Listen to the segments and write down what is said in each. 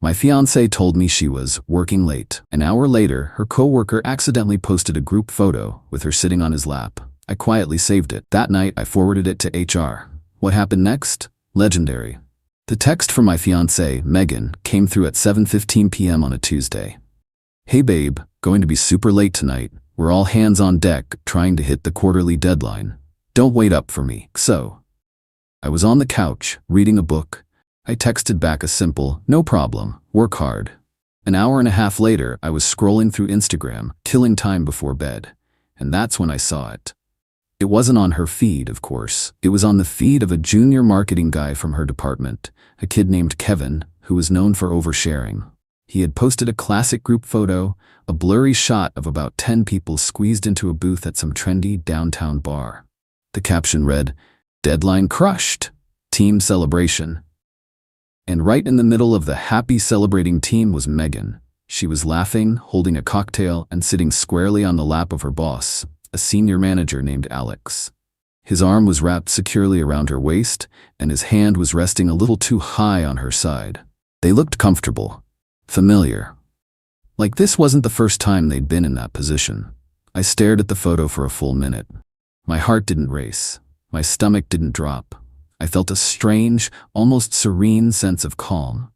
My fiancée told me she was working late. An hour later, her coworker accidentally posted a group photo with her sitting on his lap. I quietly saved it. That night, I forwarded it to HR. What happened next? Legendary. The text from my fiancée, Megan, came through at 7:15 p.m. on a Tuesday. Hey babe, going to be super late tonight. We're all hands on deck trying to hit the quarterly deadline. Don't wait up for me. So, I was on the couch, reading a book. I texted back a simple, no problem, work hard. An hour and a half later, I was scrolling through Instagram, killing time before bed. And that's when I saw it. It wasn't on her feed, of course. It was on the feed of a junior marketing guy from her department, a kid named Kevin, who was known for oversharing. He had posted a classic group photo, a blurry shot of about 10 people squeezed into a booth at some trendy downtown bar. The caption read, "Deadline crushed. Team celebration." And right in the middle of the happy celebrating team was Megan. She was laughing, holding a cocktail, and sitting squarely on the lap of her boss, a senior manager named Alex. His arm was wrapped securely around her waist, and his hand was resting a little too high on her side. They looked comfortable, familiar. Like this wasn't the first time they'd been in that position. I stared at the photo for a full minute. My heart didn't race. My stomach didn't drop. I felt a strange, almost serene sense of calm.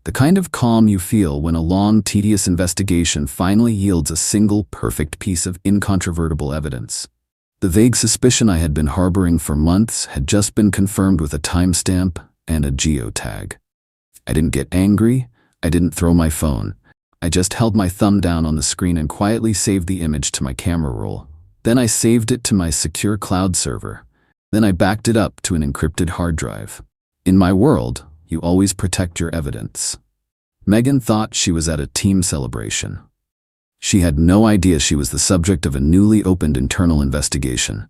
The kind of calm you feel when a long, tedious investigation finally yields a single, perfect piece of incontrovertible evidence. The vague suspicion I had been harboring for months had just been confirmed with a timestamp and a geotag. I didn't get angry. I didn't throw my phone. I just held my thumb down on the screen and quietly saved the image to my camera roll. Then I saved it to my secure cloud server. Then I backed it up to an encrypted hard drive. In my world, you always protect your evidence. Megan thought she was at a team celebration. She had no idea she was the subject of a newly opened internal investigation.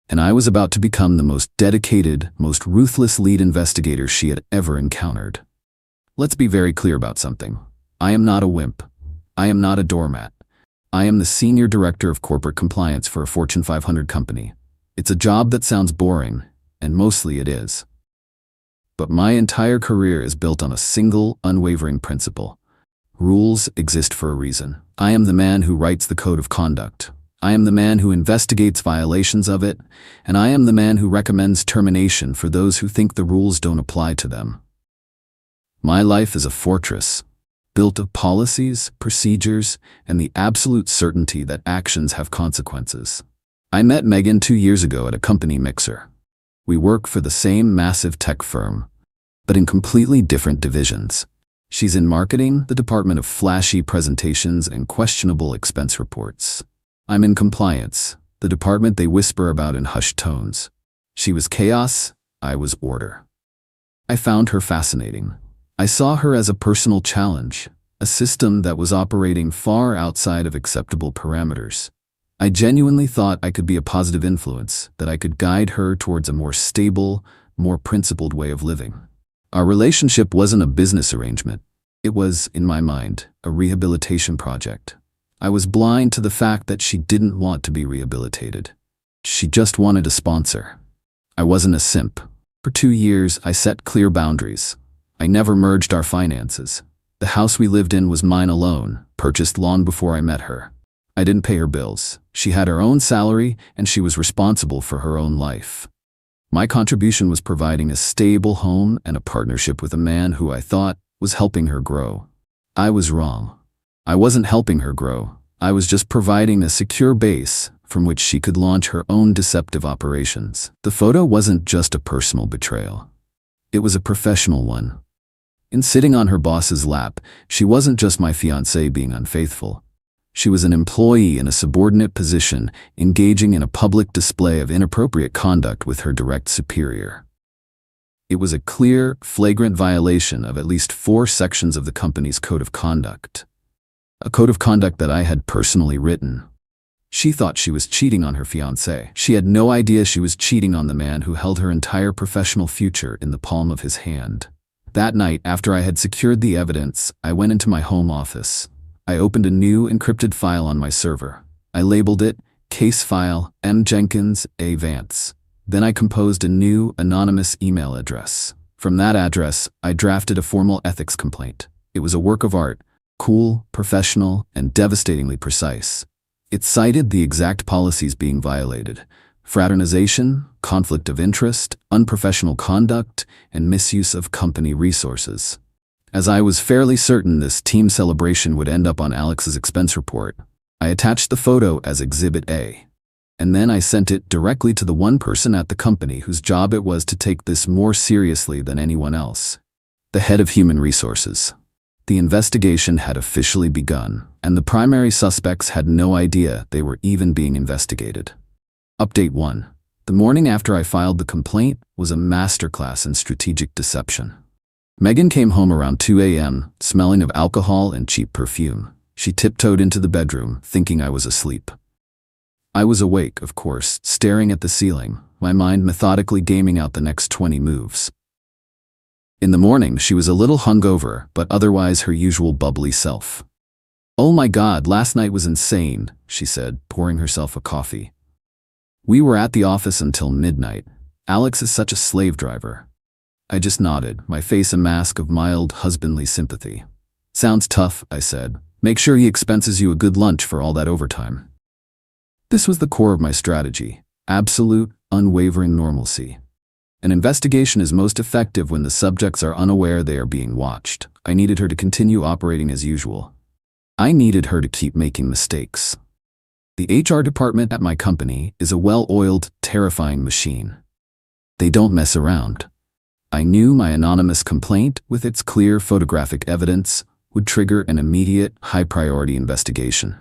And I was about to become the most dedicated, most ruthless lead investigator she had ever encountered. Let's be very clear about something. I am not a wimp. I am not a doormat. I am the Senior Director of Corporate Compliance for a Fortune 500 company. It's a job that sounds boring, and mostly it is. But my entire career is built on a single, unwavering principle. Rules exist for a reason. I am the man who writes the code of conduct. I am the man who investigates violations of it, and I am the man who recommends termination for those who think the rules don't apply to them. My life is a fortress, built of policies, procedures, and the absolute certainty that actions have consequences. I met Megan 2 years ago at a company mixer. We work for the same massive tech firm, but in completely different divisions. She's in marketing, the department of flashy presentations and questionable expense reports. I'm in compliance, the department they whisper about in hushed tones. She was chaos, I was order. I found her fascinating. I saw her as a personal challenge, a system that was operating far outside of acceptable parameters. I genuinely thought I could be a positive influence, that I could guide her towards a more stable, more principled way of living. Our relationship wasn't a business arrangement. It was, in my mind, a rehabilitation project. I was blind to the fact that she didn't want to be rehabilitated. She just wanted a sponsor. I wasn't a simp. For 2 years, I set clear boundaries. I never merged our finances. The house we lived in was mine alone, purchased long before I met her. I didn't pay her bills. She had her own salary, and she was responsible for her own life. My contribution was providing a stable home and a partnership with a man who I thought was helping her grow. I was wrong. I wasn't helping her grow. I was just providing a secure base from which she could launch her own deceptive operations. The photo wasn't just a personal betrayal. It was a professional one. In sitting on her boss's lap, she wasn't just my fiancée being unfaithful. She was an employee in a subordinate position, engaging in a public display of inappropriate conduct with her direct superior. It was a clear, flagrant violation of at least 4 sections of the company's code of conduct. A code of conduct that I had personally written. She thought she was cheating on her fiancé. She had no idea she was cheating on the man who held her entire professional future in the palm of his hand. That night, after I had secured the evidence, I went into my home office. I opened a new encrypted file on my server. I labeled it Case File M. Jenkins A. Vance. Then I composed a new anonymous email address. From that address, I drafted a formal ethics complaint. It was a work of art, cool, professional, and devastatingly precise. It cited the exact policies being violated: fraternization, conflict of interest, unprofessional conduct, and misuse of company resources. As I was fairly certain this team celebration would end up on Alex's expense report, I attached the photo as Exhibit A. And then I sent it directly to the one person at the company whose job it was to take this more seriously than anyone else: the head of human resources. The investigation had officially begun, and the primary suspects had no idea they were even being investigated. Update 1. The morning after I filed the complaint was a masterclass in strategic deception. Megan came home around 2 a.m., smelling of alcohol and cheap perfume. She tiptoed into the bedroom, thinking I was asleep. I was awake, of course, staring at the ceiling, my mind methodically gaming out the next 20 moves. In the morning, she was a little hungover, but otherwise her usual bubbly self. "Oh my God, last night was insane," she said, pouring herself a coffee. "We were at the office until midnight. Alex is such a slave driver." I just nodded, my face a mask of mild, husbandly sympathy. "Sounds tough," I said. "Make sure he expenses you a good lunch for all that overtime." This was the core of my strategy: absolute, unwavering normalcy. An investigation is most effective when the subjects are unaware they are being watched. I needed her to continue operating as usual. I needed her to keep making mistakes. The HR department at my company is a well-oiled, terrifying machine. They don't mess around. I knew my anonymous complaint, with its clear photographic evidence, would trigger an immediate, high-priority investigation.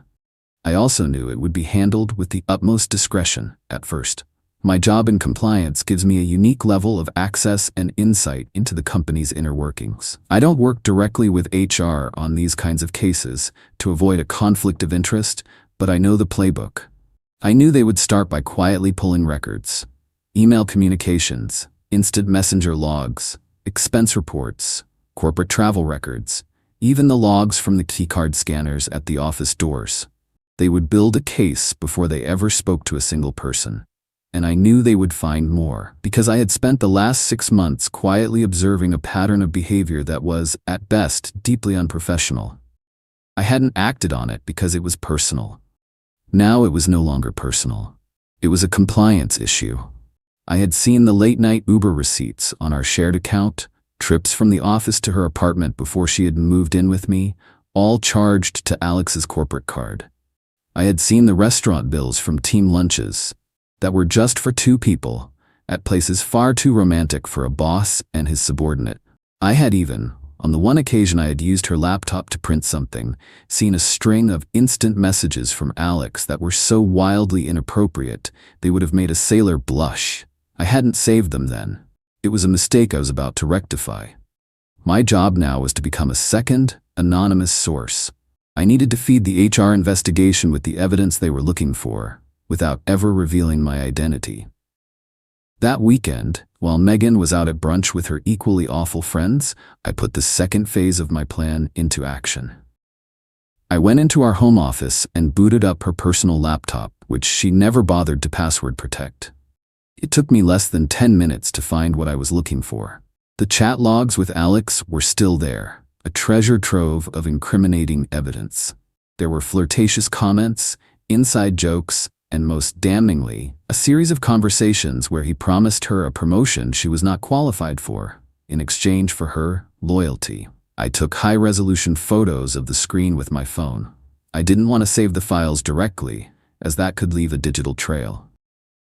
I also knew it would be handled with the utmost discretion at first. My job in compliance gives me a unique level of access and insight into the company's inner workings. I don't work directly with HR on these kinds of cases to avoid a conflict of interest, but I know the playbook. I knew they would start by quietly pulling records: email communications, instant messenger logs, expense reports, corporate travel records, even the logs from the keycard scanners at the office doors. They would build a case before they ever spoke to a single person. And I knew they would find more, because I had spent the last 6 months quietly observing a pattern of behavior that was, at best, deeply unprofessional. I hadn't acted on it because it was personal. Now it was no longer personal. It was a compliance issue. I had seen the late-night Uber receipts on our shared account, trips from the office to her apartment before she had moved in with me, all charged to Alex's corporate card. I had seen the restaurant bills from team lunches that were just for 2 people, at places far too romantic for a boss and his subordinate. I had even, on the one occasion I had used her laptop to print something, seen a string of instant messages from Alex that were so wildly inappropriate they would have made a sailor blush. I hadn't saved them then. It was a mistake I was about to rectify. My job now was to become a second, anonymous source. I needed to feed the HR investigation with the evidence they were looking for, without ever revealing my identity. That weekend, while Megan was out at brunch with her equally awful friends, I put the second phase of my plan into action. I went into our home office and booted up her personal laptop, which she never bothered to password protect. It took me less than 10 minutes to find what I was looking for. The chat logs with Alex were still there, a treasure trove of incriminating evidence. There were flirtatious comments, inside jokes, and most damningly, a series of conversations where he promised her a promotion she was not qualified for, in exchange for her loyalty. I took high-resolution photos of the screen with my phone. I didn't want to save the files directly, as that could leave a digital trail.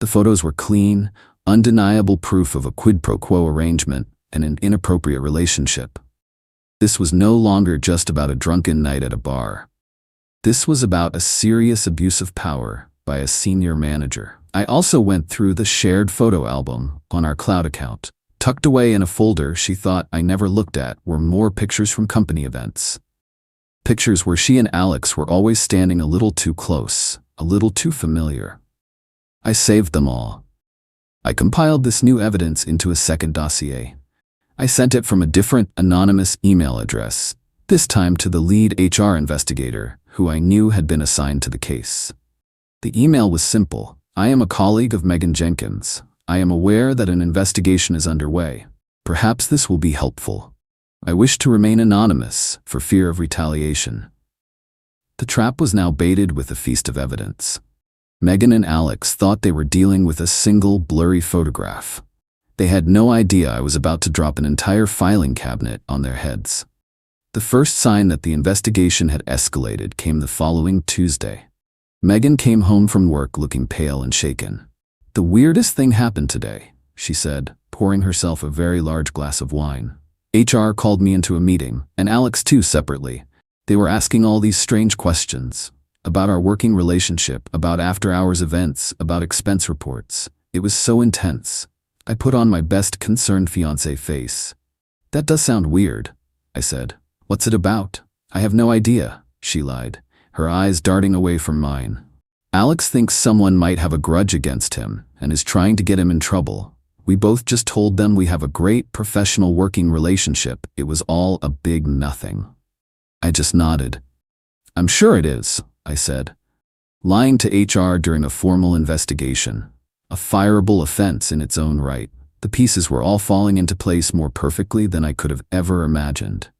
The photos were clean, undeniable proof of a quid pro quo arrangement and an inappropriate relationship. This was no longer just about a drunken night at a bar. This was about a serious abuse of power by a senior manager. I also went through the shared photo album on our cloud account. Tucked away in a folder she thought I never looked at were more pictures from company events. Pictures where she and Alex were always standing a little too close, a little too familiar. I saved them all. I compiled this new evidence into a second dossier. I sent it from a different, anonymous email address, this time to the lead HR investigator, who I knew had been assigned to the case. The email was simple. I am a colleague of Megan Jenkins. I am aware that an investigation is underway. Perhaps this will be helpful. I wished to remain anonymous for fear of retaliation. The trap was now baited with a feast of evidence. Megan and Alex thought they were dealing with a single blurry photograph. They had no idea I was about to drop an entire filing cabinet on their heads. The first sign that the investigation had escalated came the following Tuesday. Megan came home from work looking pale and shaken. "The weirdest thing happened today," she said, pouring herself a very large glass of wine. "HR called me into a meeting, and Alex too separately. They were asking all these strange questions. About our working relationship, about after-hours events, about expense reports. It was so intense. I put on my best concerned fiancé face. "That does sound weird," I said. "What's it about?" "I have no idea," she lied, her eyes darting away from mine. "Alex thinks someone might have a grudge against him and is trying to get him in trouble. We both just told them we have a great professional working relationship. It was all a big nothing." I just nodded. "I'm sure it is," I said. Lying to HR during a formal investigation. A fireable offense in its own right. The pieces were all falling into place more perfectly than I could have ever imagined.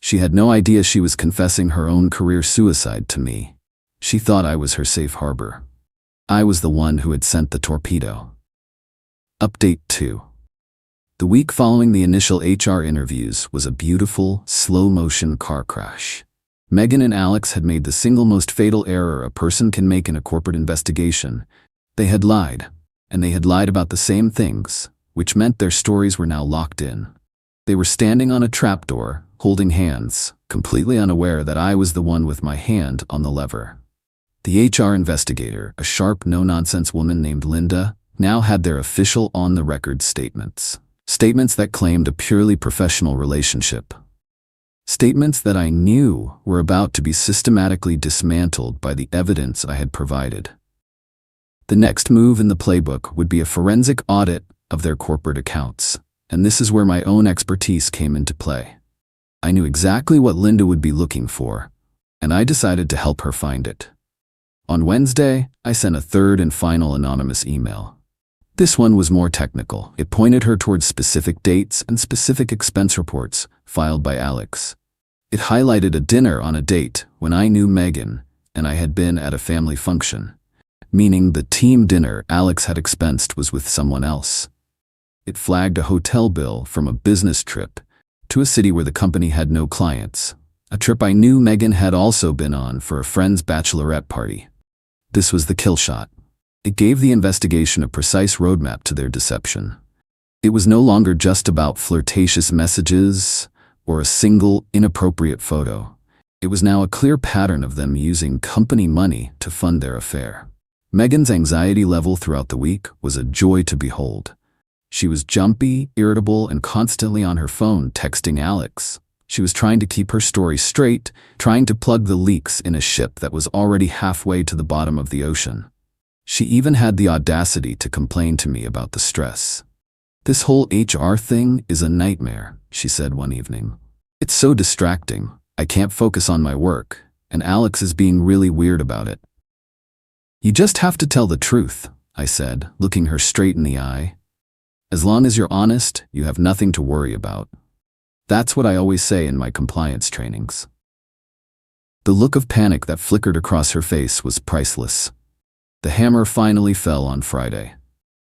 She had no idea she was confessing her own career suicide to me. She thought I was her safe harbor. I was the one who had sent the torpedo. Update 2. The week following the initial HR interviews was a beautiful, slow-motion car crash. Megan and Alex had made the single most fatal error a person can make in a corporate investigation. They had lied, and they had lied about the same things, which meant their stories were now locked in. They were standing on a trapdoor, holding hands, completely unaware that I was the one with my hand on the lever. The HR investigator, a sharp, no-nonsense woman named Linda, now had their official on-the-record statements. Statements that claimed a purely professional relationship. Statements that I knew were about to be systematically dismantled by the evidence I had provided. The next move in the playbook would be a forensic audit of their corporate accounts, and this is where my own expertise came into play. I knew exactly what Linda would be looking for, and I decided to help her find it. On Wednesday, I sent a third and final anonymous email. This one was more technical. It pointed her towards specific dates and specific expense reports filed by Alex. It highlighted a dinner on a date when I knew Megan and I had been at a family function, meaning the team dinner Alex had expensed was with someone else. It flagged a hotel bill from a business trip to a city where the company had no clients, a trip I knew Megan had also been on for a friend's bachelorette party. This was the kill shot. It gave the investigation a precise roadmap to their deception. It was no longer just about flirtatious messages or a single inappropriate photo. It was now a clear pattern of them using company money to fund their affair. Megan's anxiety level throughout the week was a joy to behold. She was jumpy, irritable, and constantly on her phone texting Alex. She was trying to keep her story straight, trying to plug the leaks in a ship that was already halfway to the bottom of the ocean. She even had the audacity to complain to me about the stress. "This whole HR thing is a nightmare," she said one evening. "It's so distracting. I can't focus on my work, and Alex is being really weird about it." "You just have to tell the truth," I said, looking her straight in the eye. "As long as you're honest, you have nothing to worry about." That's what I always say in my compliance trainings. The look of panic that flickered across her face was priceless. The hammer finally fell on Friday.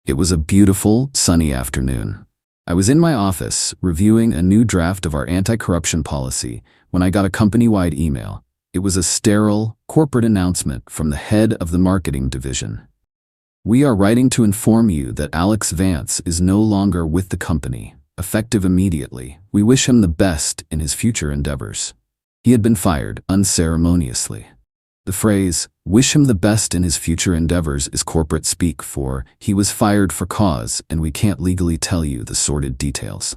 It was a beautiful, sunny afternoon. I was in my office, reviewing a new draft of our anti-corruption policy, when I got a company-wide email. It was a sterile, corporate announcement from the head of the marketing division. "We are writing to inform you that Alex Vance is no longer with the company, effective immediately. We wish him the best in his future endeavors." He had been fired unceremoniously. The phrase, "wish him the best in his future endeavors," is corporate speak for, he was fired for cause and we can't legally tell you the sordid details.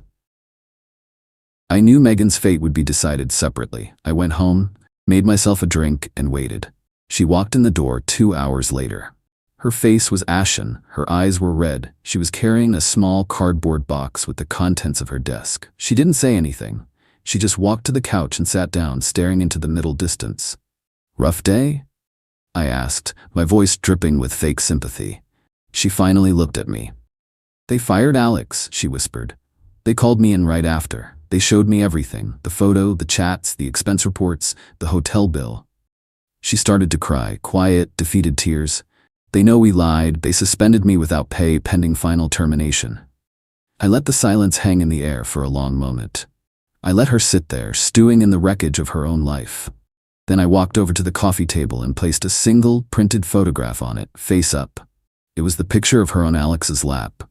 I knew Megan's fate would be decided separately. I went home, made myself a drink, and waited. She walked in the door 2 hours later. Her face was ashen, her eyes were red. She was carrying a small cardboard box with the contents of her desk. She didn't say anything. She just walked to the couch and sat down, staring into the middle distance. "Rough day?" I asked, my voice dripping with fake sympathy. She finally looked at me. "They fired Alex," she whispered. "They called me in right after." They showed me everything: the photo, the chats, the expense reports, the hotel bill. She started to cry, quiet, defeated tears. They know we lied. They suspended me without pay pending final termination. I let the silence hang in the air for a long moment. I let her sit there, stewing in the wreckage of her own life. Then I walked over to the coffee table and placed a single, printed photograph on it, face up. It was the picture of her on Alex's lap.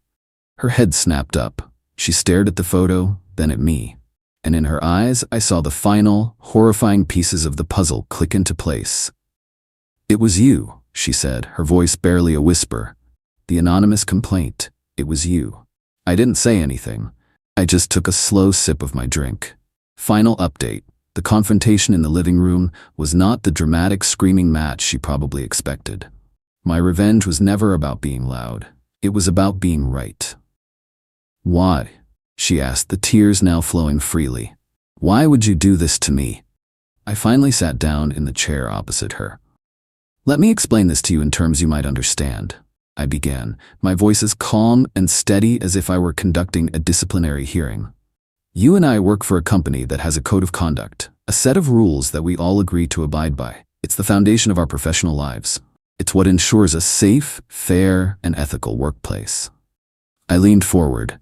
Her head snapped up. She stared at the photo, then at me. And in her eyes, I saw the final, horrifying pieces of the puzzle click into place. "It was you," she said, her voice barely a whisper. "The anonymous complaint. It was you." I didn't say anything. I just took a slow sip of my drink. Final update. The confrontation in the living room was not the dramatic screaming match she probably expected. My revenge was never about being loud. It was about being right. "Why?" she asked, the tears now flowing freely. "Why would you do this to me?" I finally sat down in the chair opposite her. "Let me explain this to you in terms you might understand," I began, my voice as calm and steady as if I were conducting a disciplinary hearing. "You and I work for a company that has a code of conduct, a set of rules that we all agree to abide by. It's the foundation of our professional lives. It's what ensures a safe, fair, and ethical workplace." I leaned forward.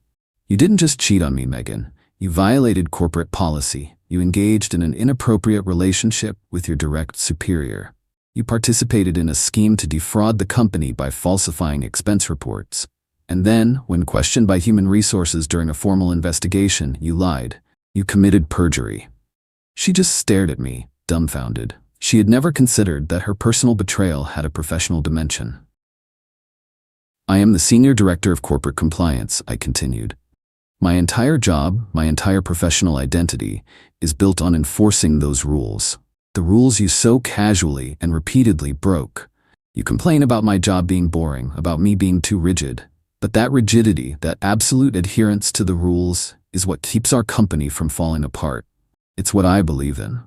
"You didn't just cheat on me, Megan. You violated corporate policy. You engaged in an inappropriate relationship with your direct superior. You participated in a scheme to defraud the company by falsifying expense reports. And then, when questioned by human resources during a formal investigation, you lied. You committed perjury." She just stared at me, dumbfounded. She had never considered that her personal betrayal had a professional dimension. "I am the Senior Director of Corporate Compliance," I continued. "My entire job, my entire professional identity, is built on enforcing those rules. The rules you so casually and repeatedly broke. You complain about my job being boring, about me being too rigid. But that rigidity, that absolute adherence to the rules, is what keeps our company from falling apart. It's what I believe in."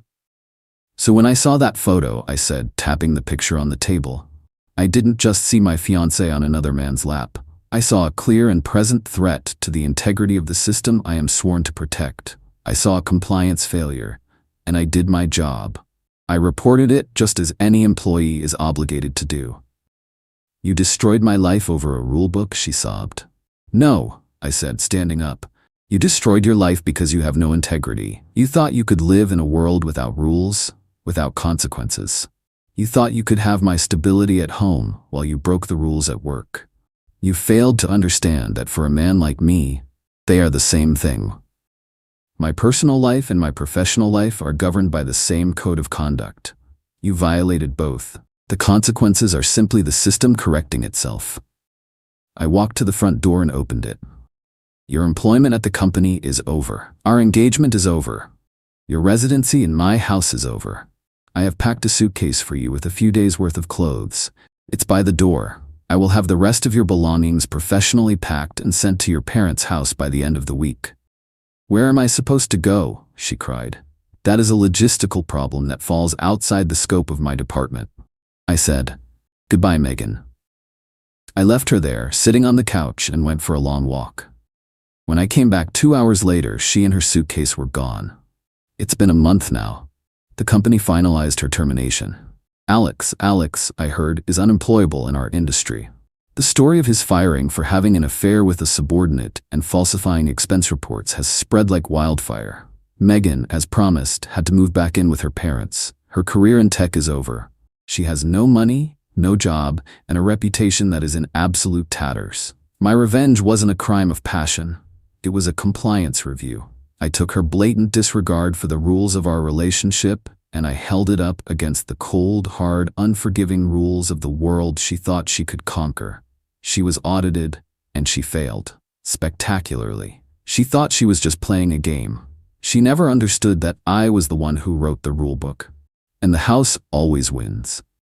"So when I saw that photo," I said, tapping the picture on the table, "I didn't just see my fiancé on another man's lap. I saw a clear and present threat to the integrity of the system I am sworn to protect. I saw a compliance failure, and I did my job. I reported it just as any employee is obligated to do." "You destroyed my life over a rulebook," she sobbed. "No," I said, standing up. "You destroyed your life because you have no integrity. You thought you could live in a world without rules, without consequences. You thought you could have my stability at home while you broke the rules at work. You failed to understand that for a man like me, they are the same thing. My personal life and my professional life are governed by the same code of conduct. You violated both. The consequences are simply the system correcting itself." I walked to the front door and opened it. "Your employment at the company is over. Our engagement is over. Your residency in my house is over. I have packed a suitcase for you with a few days' worth of clothes. It's by the door. I will have the rest of your belongings professionally packed and sent to your parents' house by the end of the week." "Where am I supposed to go?" she cried. "That is a logistical problem that falls outside the scope of my department." I said, "Goodbye, Megan." I left her there, sitting on the couch, and went for a long walk. When I came back 2 hours later, she and her suitcase were gone. It's been a month now. The company finalized her termination. Alex, I heard, is unemployable in our industry. The story of his firing for having an affair with a subordinate and falsifying expense reports has spread like wildfire. Megan, as promised, had to move back in with her parents. Her career in tech is over. She has no money, no job, and a reputation that is in absolute tatters. My revenge wasn't a crime of passion. It was a compliance review. I took her blatant disregard for the rules of our relationship, and I held it up against the cold, hard, unforgiving rules of the world she thought she could conquer. She was audited, and she failed. Spectacularly. She thought she was just playing a game. She never understood that I was the one who wrote the rulebook. And the house always wins.